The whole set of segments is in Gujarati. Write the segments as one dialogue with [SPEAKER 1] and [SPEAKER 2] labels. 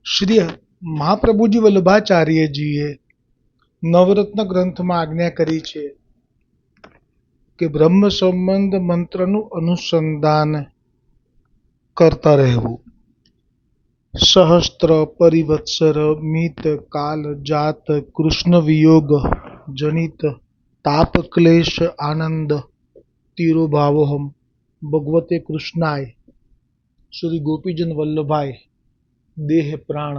[SPEAKER 1] શ્રી મહાપ્રભુજી વલ્લભાચાર્યજીએ નવરત્ન ગ્રંથમાં આજ્ઞા કરી છે કે બ્રહ્મ સંબંધ મંત્રનું અનુસંધાન કરતા રહેવું. સહસ્ત્ર પરિવત્સર મિત કાલ જાત કૃષ્ણ વિયોગ જનિત તાપ ક્લેશ આનંદ તિરોભાવોહમ ભગવતે કૃષ્ણાય શ્રી ગોપીજન વલ્લભાય દેહ પ્રાણ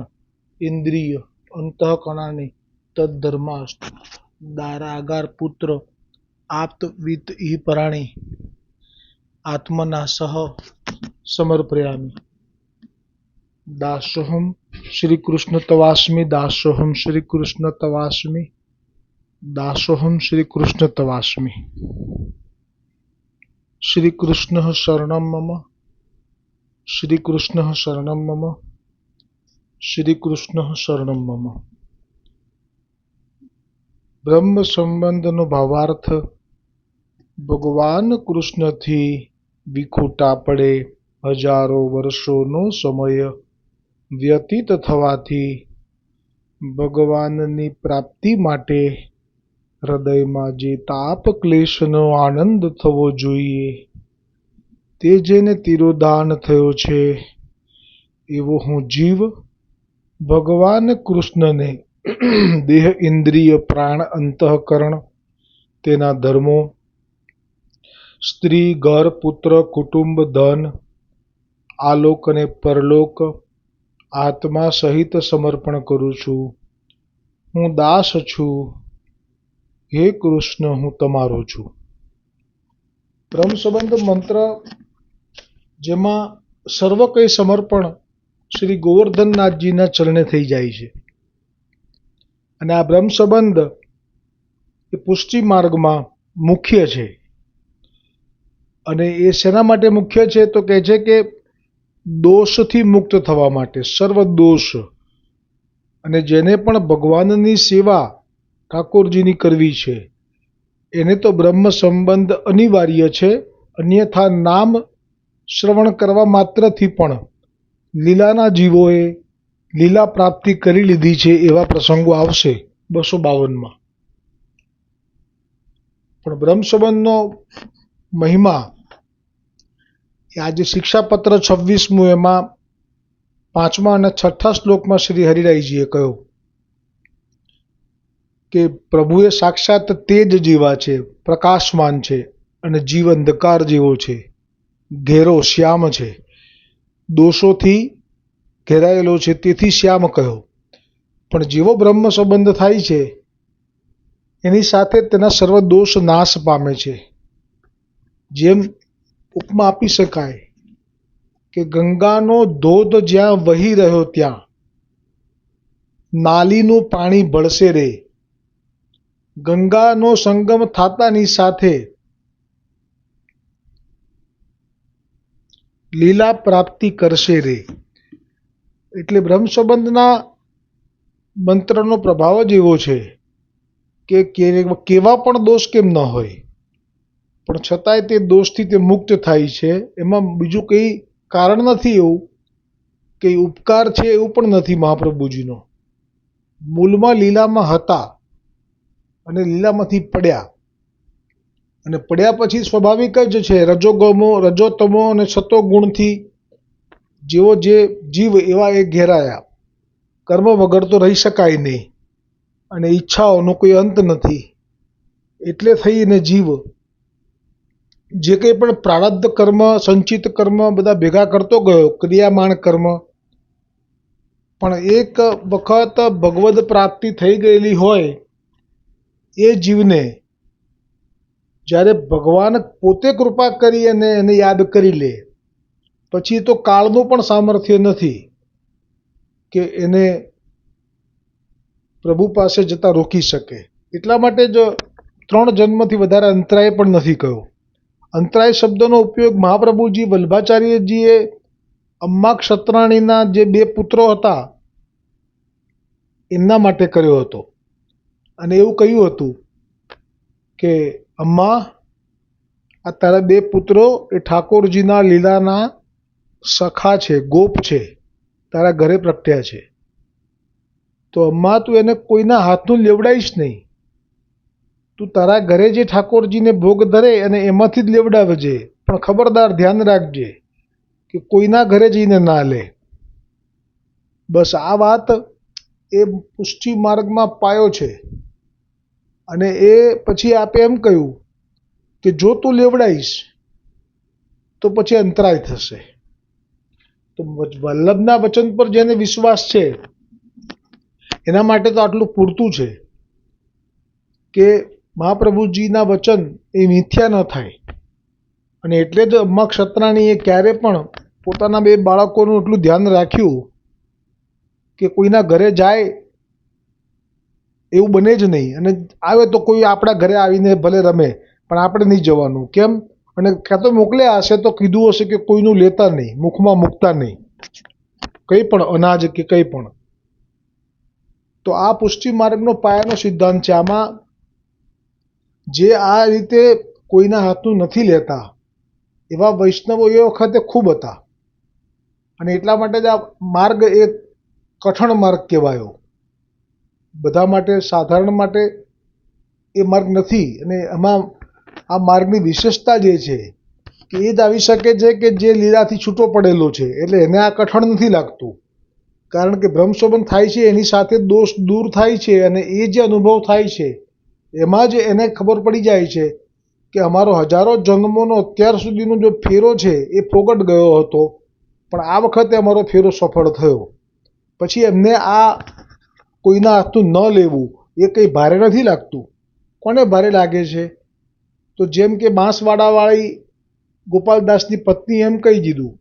[SPEAKER 1] ઇન્દ્રિય અંતઃકરણાની તદ્ધર્માસ્ત દારાગાર પુત્ર આપ્ત વિત ઈ પરાણી આત્મના સહ સમર્પયામિ. દાસોહમ શ્રી કૃષ્ણ તવાસ્મી દાસોહમ શ્રી કૃષ્ણ તવાસ્મી દાસોહમ શ્રી કૃષ્ણ તવાસ્મી. શ્રી કૃષ્ણ શરણમ મમ શ્રી કૃષ્ણ શરણમ મમ શ્રી કૃષ્ણ શરણમ મમ. બ્રહ્મ સંબંધનો ભાવાર્થ ભગવાન કૃષ્ણથી વિખૂટા પડે હજારો વર્ષોનો સમય વ્યતીત થવાથી ભગવાનની પ્રાપ્તિ માટે હૃદયમાં જે તાપ ક્લેશનો આનંદ થવો જોઈએ તે જેને તિરોધાન થયો છે એવો હું જીવ ભગવાન કૃષ્ણને દેહ ઇન્દ્રિય પ્રાણ અંતઃકરણ તેના ધર્મો સ્ત્રી ઘર પુત્ર કુટુંબ ધન આલોક અને પરલોક આત્મા સહિત સમર્પણ કરું છું. હું દાસ છું, હે કૃષ્ણ હું તમારો છું. બ્રહ્મ સંબંધ મંત્ર જેમાં સર્વ કંઈ સમર્પણ શ્રી ગોવર્ધનનાથજીના ચરણે થઈ જાય છે. અને આ બ્રહ્મ સંબંધ એ પુષ્ટિ માર્ગમાં મુખ્ય છે. અને એ શેના માટે મુખ્ય છે તો કહે છે કે દોષથી મુક્ત થવા માટે, સર્વ દોષ. અને જેને પણ ભગવાનની સેવા ઠાકોરજીની કરવી છે એને તો બ્રહ્મ સંબંધ અનિવાર્ય છે. અન્યથા નામ શ્રવણ કરવા માત્રથી પણ લીલાના જીવોએ લીલા પ્રાપ્તિ કરી લીધી છે એવા પ્રસંગો આવશે 252માં. પણ બ્રહ્મ સંબંધનો મહિમા એ આજે શિક્ષાપત્ર 26મું એમાં 5મા અને 6ઠ્ઠા શ્લોકમાં શ્રી હરિરાયજીએ કહ્યું કે પ્રભુએ સાક્ષાત તેજ જેવા છે, પ્રકાશમાન છે અને જીવ અંધકાર જેવો છે, ઘેરો શ્યામ છે, દોષોથી ઘેરાયેલો છે તેથી શ્યામ કહ્યો. પણ જેવો બ્રહ્મ સંબંધ થાય છે એની સાથે તેના સર્વ દોષ નાશ પામે છે. જેમ ઉપમા આપી શકાય કે ગંગાનો ધોધ જ્યાં વહી રહ્યો ત્યાં નાલીનું પાણી ભળશે રે. ગંગાનો સંગમ થતાની સાથે લીલા પ્રાપ્તિ કરશે રે. એટલે બ્રહ્મ સંબંધના મંત્રનો પ્રભાવ જ એવો છે કે કેવા પણ દોષ કેમ ન હોય પણ છતાંય તે દોષથી તે મુક્ત થાય છે. એમાં બીજું કંઈ કારણ નથી, એવું કંઈ ઉપકાર છે એવું પણ નથી મહાપ્રભુજીનો. મૂળમાં લીલામાં હતા અને લીલામાંથી પડ્યા, અને પડ્યા પછી સ્વાભાવિક જ છે રજોતમો અને સતો ગુણથી જેવો જે જીવ એવા એ ઘેરાયા. કર્મ વગર તો રહી શકાય નહીં અને ઈચ્છાઓનો કોઈ અંત નથી. એટલે થઈને જીવ જે કંઈ પણ પ્રારબ્ધ કર્મ સંચિત કર્મ બધા ભેગા કરતો ગયો, ક્રિયામાણ કર્મ. પણ એક વખત ભગવદ પ્રાપ્તિ થઈ ગયેલી હોય એ જીવને જ્યારે ભગવાન પોતે કૃપા કરી અને એને યાદ કરી લે પછી તો કાળનું પણ સામર્થ્ય નથી કે એને પ્રભુ પાસે જતા રોકી શકે. એટલા માટે જ 3 જન્મથી વધારે અંતરાય પણ નથી કહ્યો. અંતરાય શબ્દનો ઉપયોગ મહાપ્રભુજી વલ્લભાચાર્યજીએ અમ્મા ક્ષત્રાણીના જે 2 પુત્રો હતા એમના માટે કર્યો હતો. અને એવું કહ્યું હતું કે અમ્મા, આ તારા 2 પુત્રો એ ઠાકોરજીના લીલાના સખા છે, ગોપ છે, તારા ઘરે પ્રગટ્યા છે. તો અમ્મા તું એને કોઈના હાથનું લેવડાવીશ નહીં. તું તારા ઘરે જે ઠાકોરજીને ભોગ ધરે અને એમાંથી જ લેવડાવજે, પણ ખબરદાર ધ્યાન રાખજે કે કોઈના ઘરે જઈને ના લે. બસ આ વાત એ પુષ્ટિ માર્ગમાં પાયો છે. અને એ પછી આપે એમ કહ્યું કે જો તું લેવડાવીશ તો પછી અંતરાય થશે. તો વલ્લભના વચન પર જેને વિશ્વાસ છે એના માટે તો આટલું પૂરતું છે કે મહાપ્રભુજીના વચન એ મિથ્યા ન થાય. અને એટલે જ અમ્મા ક્ષત્રાણીએ ક્યારે પણ પોતાના 2 બાળકોનું એટલું ધ્યાન રાખ્યું કે કોઈના ઘરે જાય એવું બને જ નહીં, અને આવે તો કોઈ આપણા ઘરે આવીને ભલે રમે પણ આપણે નહીં જવાનું. કેમ? અને કાં તો મોકલ્યા હશે તો કીધું હશે કે કોઈનું લેતા નહીં, મુખમાં મૂકતા નહીં, કંઈ પણ અનાજ કે કંઈ પણ. તો આ પુષ્ટિ માર્ગનો પાયાનો સિદ્ધાંત છે. આમાં જે આ રીતે કોઈના હાથનું નથી લેતા એવા વૈષ્ણવો એ વખતે ખૂબ હતા. અને એટલા માટે જ આ માર્ગ એ કઠણ માર્ગ કહેવાયો. બધા માટે, સાધારણ માટે એ માર્ગ નથી. અને એમાં આ માર્ગની વિશેષતા જે છે કે એ જ આવી શકે છે કે જે લીલાથી છૂટો પડેલો છે, એટલે એને આ કઠણ નથી લાગતું. કારણ કે બ્રહ્મસંબંધ થાય છે એની સાથે દોષ દૂર થાય છે, અને એ જે અનુભવ થાય છે એમાં જ એને ખબર પડી જાય છે કે અમારો હજારો જન્મોનો અત્યાર સુધીનો જો ફેરો છે એ ફોગટ ગયો હતો, પણ આ વખતે અમારો ફેરો સફળ થયો. પછી એમને આ કોઈના હાથનું ન લેવું એ કંઈ ભારે નથી લાગતું. કોને ભારે લાગે છે? તો જેમ કે બાંસવાડાવાળી ગોપાલદાસની પત્ની એમ કહી દીધું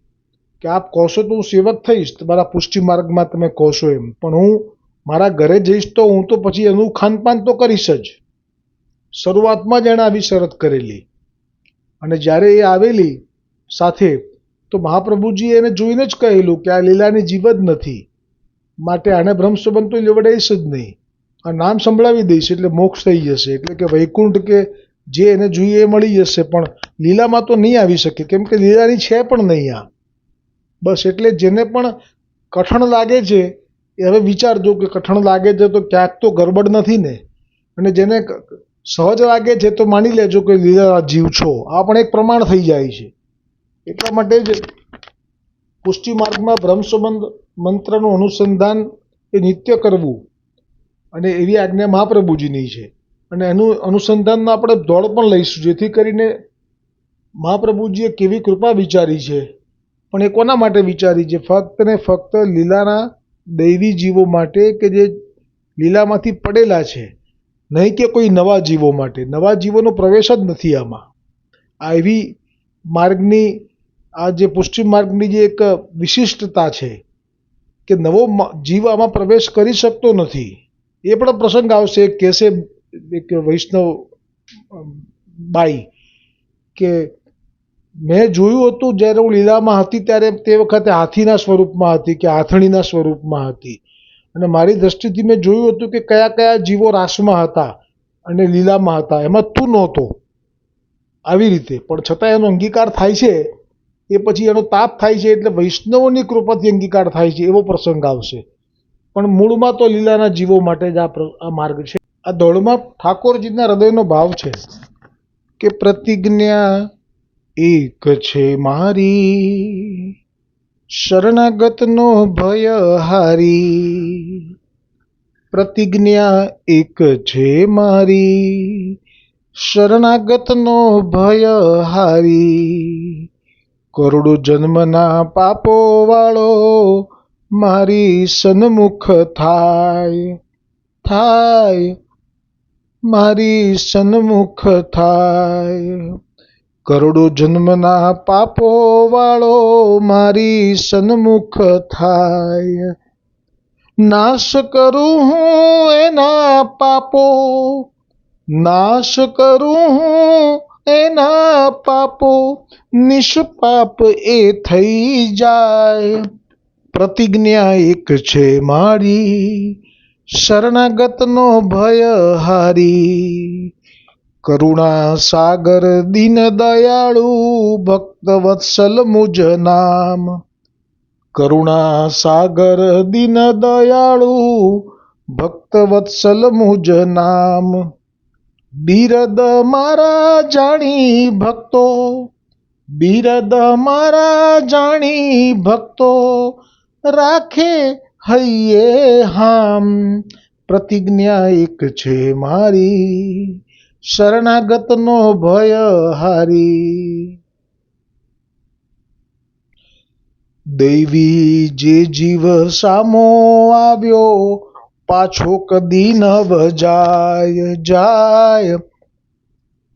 [SPEAKER 1] કે આપ કહોશો તો હું સેવક થઈશ, તમારા પુષ્ટિ માર્ગમાં તમે કહોશો એમ, પણ હું મારા ઘરે જઈશ તો હું તો પછી એનું ખાનપાન તો કરીશ જ. શરૂઆતમાં જ એણે આવી શરત કરેલી. અને જ્યારે એ આવેલી સાથે તો મહાપ્રભુજી એને જોઈને જ કહેલું કે આ લીલાની જીવ જ નથી, માટે આને બ્રહ્મસંબંધ તો લેવડાવીશ જ નહીં, આ નામ સંભળાવી દઈશ એટલે મોક્ષ થઈ જશે, એટલે કે વૈકુંઠ કે જે એને જોઈએ એ મળી જશે, પણ લીલામાં તો નહીં આવી શકે, કેમ કે લીલાની છે પણ નહીં આ. બસ એટલે જેને પણ કઠણ લાગે છે એ હવે વિચારજો કે કઠણ લાગે છે તો ક્યાંક તો ગરબડ નથી ને. અને જેને સહજ લાગે છે તો માની લેજો કે લીલા જીવ છો. આ પણ એક પ્રમાણ થઈ જાય છે. એટલા માટે જ પુષ્ટિ માર્ગમાં બ્રહ્મસંબંધ મંત્રનું અનુસંધાન એ નિત્ય કરવું, અને એવી આજ્ઞા મહાપ્રભુજીની છે. અને એનું અનુસંધાનમાં આપણે દોડ પણ લઈશું, જેથી કરીને મહાપ્રભુજીએ કેવી કૃપા વિચારી છે. પણ એ કોના માટે વિચારી છે? ફક્ત ને ફક્ત લીલાના દૈવી જીવો માટે કે જે લીલામાંથી પડેલા છે, નહીં કે કોઈ નવા જીવો માટે. નવા જીવોનો પ્રવેશ જ નથી આમાં. આ એવી માર્ગની, આ જે પુષ્ટિ માર્ગની જે એક વિશિષ્ટતા છે કે નવો જીવ આમાં પ્રવેશ કરી શકતો નથી. એ પણ પ્રસંગ આવશે. એક કહેશે એક વૈષ્ણવ બાઈ કે મેં જોયું હતું જ્યારે હું લીલામાં હતી ત્યારે તે વખતે હાથીના સ્વરૂપમાં હતી કે હાથણીના સ્વરૂપમાં હતી, અને મારી દ્રષ્ટિથી મેં જોયું હતું કે કયા કયા જીવો રાસમાં હતા અને લીલામાં હતા, એમાં તું નહોતો. આવી રીતે પણ છતાં એનો અંગીકાર થાય છે. એ પછી એનો તાપ થાય છે, એટલે વૈષ્ણવોની કૃપાથી અંગીકાર થાય છે એવો પ્રસંગ આવશે. પણ મૂળમાં તો લીલાના જીવો માટે જ આ માર્ગ છે. આ દોડમાં ઠાકોરજીના હૃદયનો ભાવ છે કે પ્રતિજ્ઞા એક છે મારી, શરણાગતનો ભય હારી. પ્રતિજ્ઞા એક છે મારી, શરણાગતનો ભય હારી. કરોડો જન્મના પાપો વાળો મારી સન્મુખ થાય, થાય મારી સન્મુખ થાય. કરોડો જન્મના પાપો વાળો મારી સન્મુખ થાય. નાશ કરું હું એના પાપો, નાશ કરું હું એના પાપો, નિષ્પાપ એ થઈ જાય. પ્રતિજ્ઞા એક છે મારી, શરણાગતનો ભય હારી. કરુણા સાગર દીન દયાળુ ભક્ત વત્સલ મુજ નામ. કરુણા સાગર દીન દયાળુ ભક્ત વત્સલ મુજ નામ. બિરદ મારા જાણી ભક્તો, બિરદ મારા જાણી ભક્તો, રાખે હૈયે હામ. પ્રતિજ્ઞા એક છે મારી, શરણાગતનો ભય હારી. દૈવી જે જીવ સામો આવ્યો, પાછો કદી નવ જાય જાય,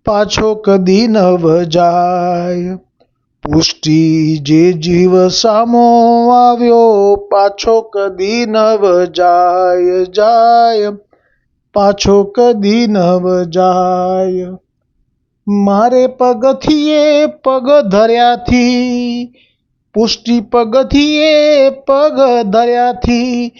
[SPEAKER 1] પાછો કદી નવ જાય. પુષ્ટિ જે જીવ સામો આવ્યો, પાછો કદી નવ જાય જાય, પાછો કદી નવ જાય. મારે પગથિયે પગ ધર્યાથી, પુષ્ટિ પગથિયે પગ ધર્યાથી,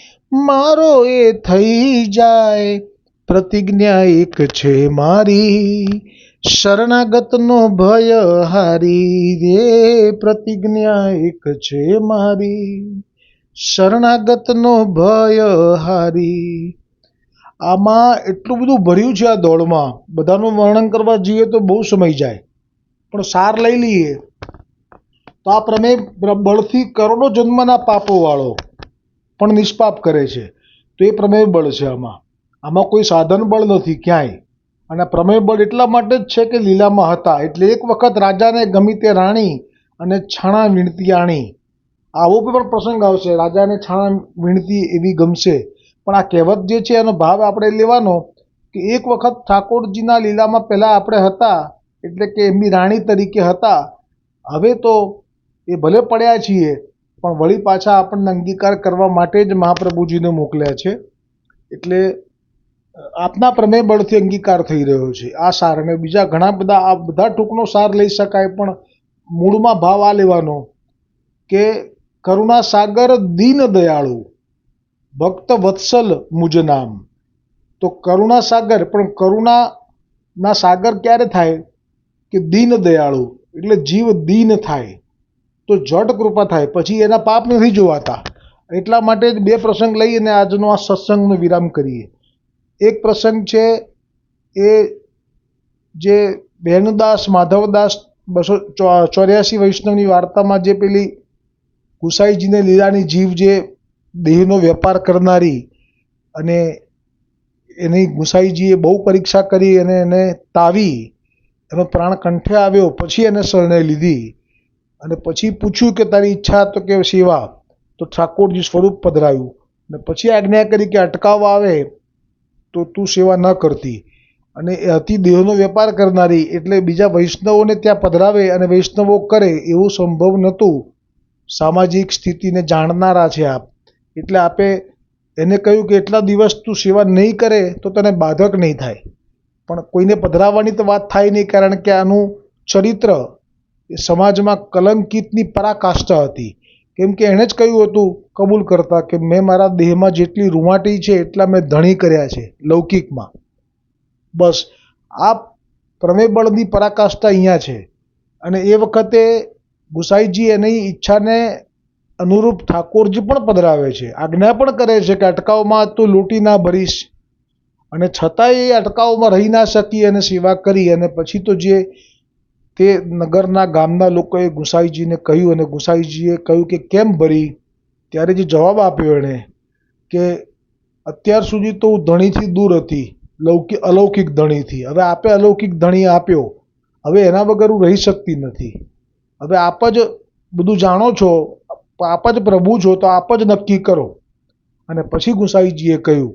[SPEAKER 1] મારો એ થઈ જાય. પ્રતિજ્ઞા એક છે મારી, શરણાગતનો ભય હારી રે. પ્રતિજ્ઞા એક છે મારી, શરણાગતનો ભય હારી. આમાં એટલું બધું ભર્યું છે આ દોડમાં, બધાનું વર્ણન કરવા જઈએ તો બહુ સમય જાય, પણ સાર લઈ લઈએ તો આ પ્રમેય બળથી કરોડો જન્મના પાપો વાળો પણ નિષ્પાપ કરે છે. તો એ પ્રમેય બળ છે. આમાં કોઈ સાધન બળ નથી ક્યાંય. અને પ્રમેય બળ એટલા માટે જ છે કે લીલામાં હતા. એટલે એક વખત રાજાને ગમી તે રાણી અને છાણા વીણતી આણી. આવો પણ પ્રસંગ આવશે, રાજાને છાણા વીણતી એવી ગમશે. પણ આ કહેવત જે છે એનો ભાવ આપણે લેવાનો કે એક વખત ઠાકોરજીના લીલામાં પહેલાં આપણે હતા, એટલે કે એમની રાણી તરીકે હતા. હવે તો એ ભલે પડ્યા છીએ, પણ વળી પાછા આપણને અંગીકાર કરવા માટે જ મહાપ્રભુજીને મોકલ્યા છે. એટલે આપના પ્રમેય બળથી અંગીકાર થઈ રહ્યો છે આ સાર. અને બીજા ઘણા બધા, આ બધા ટૂંકનો સાર લઈ શકાય, પણ મૂળમાં ભાવ આ લેવાનો કે કરુણા સાગર દીન દયાળુ, ભક્ત વત્સલ મુજ નામ. તો કરુણા સાગર, પણ કરુણાના સાગર ક્યારે થાય કે દીન દયાળુ, એટલે જીવ દીન થાય તો જટ કૃપા થાય, પછી એના પાપ નથી જોવાતા. એટલા માટે જ બે પ્રસંગ લઈ અને આજનો આ સત્સંગનો વિરામ કરીએ. એક પ્રસંગ છે એ જે બેનુદાસ માધવદાસ 284 વૈષ્ણવની વાર્તામાં જે પેલી ગુસાઈજીને લીલાની જીવ જે દેહનો વેપાર કરનારી, અને એની ગુસાઈજીએ બહુ પરીક્ષા કરી અને એને તાવી, એનો પ્રાણ કંઠે આવ્યો, પછી એને શરણે લીધી અને પછી પૂછ્યું કે તારી ઈચ્છા તો કે સેવા. તો ઠાકોરજી સ્વરૂપ પધરાયું અને પછી આજ્ઞા કરી કે અટકાવ આવે તો તું સેવા ન કરતી. અને એ અતિ દેહનો વેપાર કરનારી, એટલે બીજા વૈષ્ણવોને ત્યાં પધરાવે અને વૈષ્ણવો કરે એવું સંભવ નહોતું. સામાજિક સ્થિતિને જાણનારા છે આપ, એટલે આપે એને કહ્યું કે એટલા દિવસ તું સેવા નહીં કરે તો તને બાધક નહીં થાય. પણ કોઈને પધરાવવાની તો વાત થાય નહીં, કારણ કે આનું ચરિત્ર એ સમાજમાં કલંકિતની પરાકાષ્ઠા હતી. કેમ કે એણે જ કહ્યું હતું કબૂલ કરતા કે મેં મારા દેહમાં જેટલી રૂંવાટી છે એટલા મેં ધણી કર્યા છે લૌકિકમાં. બસ આ પ્રમેય બળની પરાકાષ્ઠા અહીંયા છે. અને એ વખતે ગુસાઈજી એની ઈચ્છાને અનુરૂપ ઠાકોરજી પણ પધરાવે છે, આજ્ઞા પણ કરે છે કે અટકાવમાં તું લૂંટી ના ભરીશ. અને છતાંય એ અટકાવમાં રહી ના શકી અને સેવા કરી. અને પછી તો જે તે નગરના ગામના લોકોએ ગુસાઈજીને કહ્યું અને ગુસાઈજીએ કહ્યું કે કેમ ભરી. ત્યારે જે જવાબ આપ્યો એણે કે અત્યાર સુધી તો હું ધણીથી દૂર હતી, અલૌકિક ધણીથી. હવે આપે અલૌકિક ધણી આપ્યો, હવે એના વગર હું રહી શકતી નથી. હવે આપ જ બધું જાણો છો, આપ જ પ્રભુ છો, તો આપ જ નક્કી કરો. અને પછી ગુસાઈજીએ કહ્યું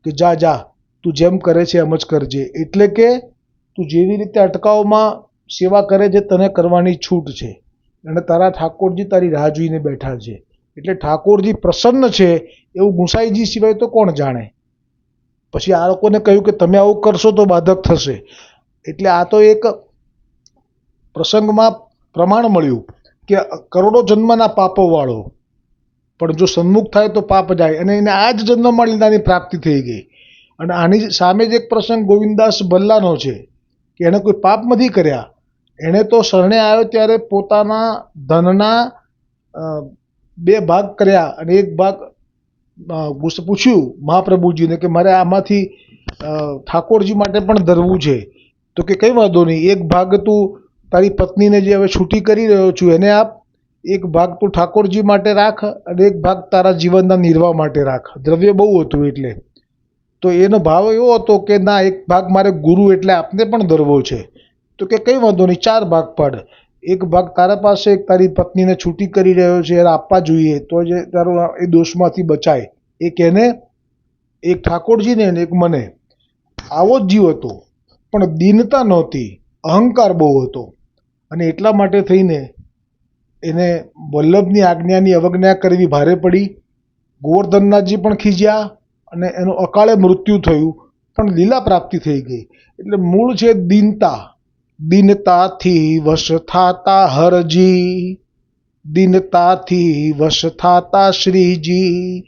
[SPEAKER 1] કે જા જા, તું જેમ કરે છે એમ જ કરજે. એટલે કે તું જેવી રીતે અટકાવમાં સેવા કરે છે તને કરવાની છૂટ છે, અને તારા ઠાકોરજી તારી રાહ જોઈને બેઠા છે. એટલે ઠાકોરજી પ્રસન્ન છે એવું ગુસાઈજી સિવાય તો કોણ જાણે. પછી આ લોકોને કહ્યું કે તમે આવું કરશો તો બાધક થશે. એટલે આ તો એક પ્રસંગમાં પ્રમાણ મળ્યું કે કરોડો જન્મના પાપો વાળો પણ જો સન્મુખ થાય તો પાપ જાય, અને એને આ જ જન્મમાં લીલાની પ્રાપ્તિ થઈ ગઈ. અને આની સામે જ એક પ્રસંગ ગોવિંદાસ ભલ્લાનો છે કે એણે કોઈ પાપ નથી કર્યા. એણે તો શરણે આવ્યો ત્યારે પોતાના ધનના 2 ભાગ કર્યા અને એક ભાગ પૂછ્યું મહાપ્રભુજીને કે મારે આમાંથી ઠાકોરજી માટે પણ ધરવું છે. તો કે કંઈ વાંધો નહીં, એક ભાગ તું તારી પત્નીને જે હવે છૂટી કરી રહ્યો છું એને આપ, એક ભાગ તું ઠાકોરજી માટે રાખ અને એક ભાગ તારા જીવનના નિર્વાહ માટે રાખ. દ્રવ્ય બહુ હતું એટલે. તો એનો ભાવ એવો હતો કે ના, એક ભાગ મારે ગુરુ એટલે આપને પણ ધરવો છે. તો કે કંઈ વાંધો નહીં, 4 ભાગ પાડ. એક ભાગ તારા પાસે, એક તારી પત્નીને છૂટી કરી રહ્યો છે એને આપવા જોઈએ, તો જે તારો એ દોષમાંથી બચાય. એક એને, એક ઠાકોરજીને અને એક મને. આવો જ જીવ હતો, પણ દીનતા નહોતી, અહંકાર બહુ હતો. અને એટલા માટે થઈને એને વલ્લભની આજ્ઞાની અવજ્ઞા કરવી ભારે પડી. ગોવર્ધનનાથજી પણ ખીજ્યા અને એનું અકાળે મૃત્યુ થયું, પણ લીલા પ્રાપ્તિ થઈ ગઈ. એટલે મૂળ છે દીનતા. દીનતાથી વશ થાતા હરજી, દીનતાથી વશ થાતા શ્રીજી,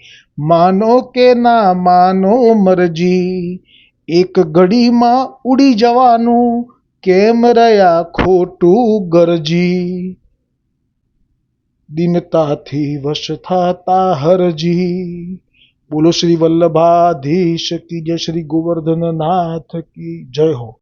[SPEAKER 1] માનો કે ના માનો મરજી, એક ઘડીમાં ઉડી જવાનું, કેમ રહ્યા ખોટું ગરજી. દીનતાથી વશ થાતા હરજી. બોલો શ્રી વલ્લભાધીશ કી જય, શ્રી ગોવર્ધનનાથ કી જય હો.